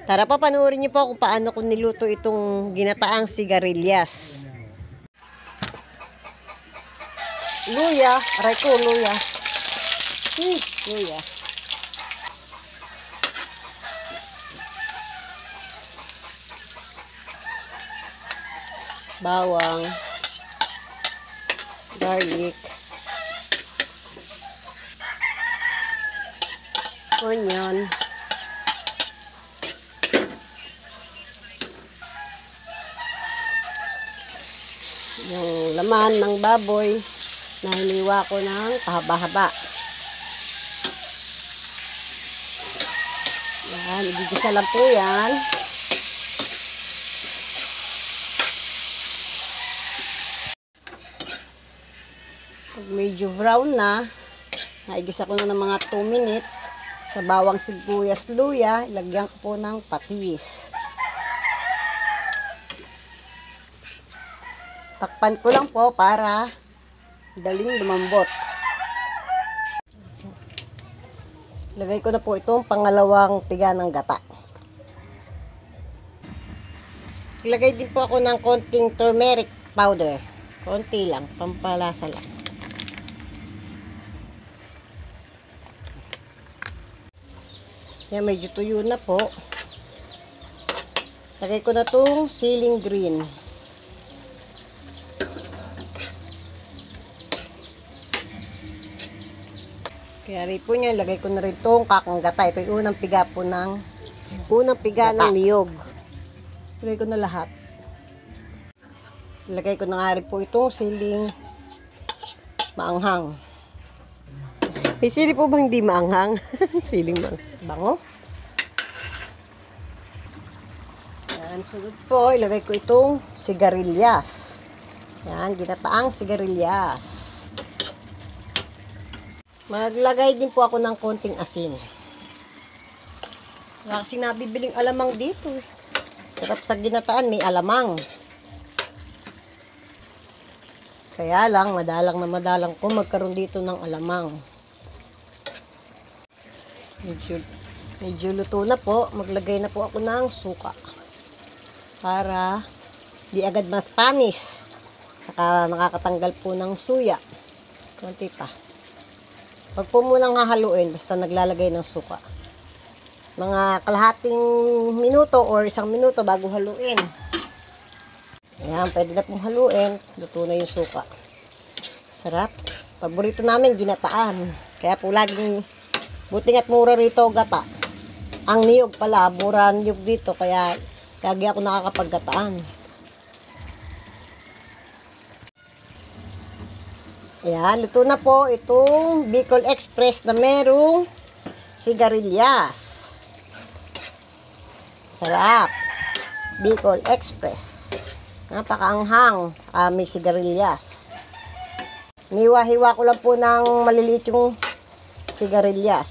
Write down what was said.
Tara pa, panoorin niyo po kung paano ko niluto itong ginataang sigarilyas. Luya, aray ko, luya. Luya. Bawang. Garlic. Onion. Yung laman ng baboy na hiniwa ko ng pahaba-haba. Yan, igigisa lang po yan. Pag medyo brown na, naigisa ko na ng mga 2 minutes. Sa bawang sibuyas, luya, ilagyan ko po ng patis. Takpan ko lang po para daling lumambot. Lagay ko na po itong pangalawang piga ng gata. Ilagay din po ako ng konting turmeric powder. Konti lang, pampalasa lang. Yan, medyo tuyo na po. Lagay ko na itong siling green. Kaya rin po niya, lagay ko na rin itong kakong gata. Ito yung unang piga po ng ng niyog. Lagay ko na lahat. Lagay ko na nga rin po itong siling maanghang. May sili po bang hindi maanghang? Siling bango. Yan, sunod po, ilagay ko itong sigarilyas. Yan, ginataang sigarilyas. Maglagay din po ako ng konting asin. Wala kasi nabibiling alamang dito. Sarap sa ginataan, may alamang. Kaya lang, madalang ko magkaroon dito ng alamang. Medyo luto na po. Maglagay na po ako ng suka. Para di agad mas panis. Saka nakakatanggal po ng suya. Konti pa. Pag po munang hahaluin, basta naglalagay ng suka. Mga kalahating minuto or 1 minuto bago haluin. Ayan, pwede na pong haluin. Luto na yung suka. Sarap. Paborito namin, ginataan. Kaya po laging, buting at mura rito gata. Ang niyog pala, mura niyog dito. Kaya lagi ako nakakapaggataan. Ayan, luto na po itong Bicol Express na merong sigarilyas. Sarap. Bicol Express. Napakaanghang. Saka may sigarilyas. Niwa-hiwa ko lang po ng maliliit yung sigarilyas.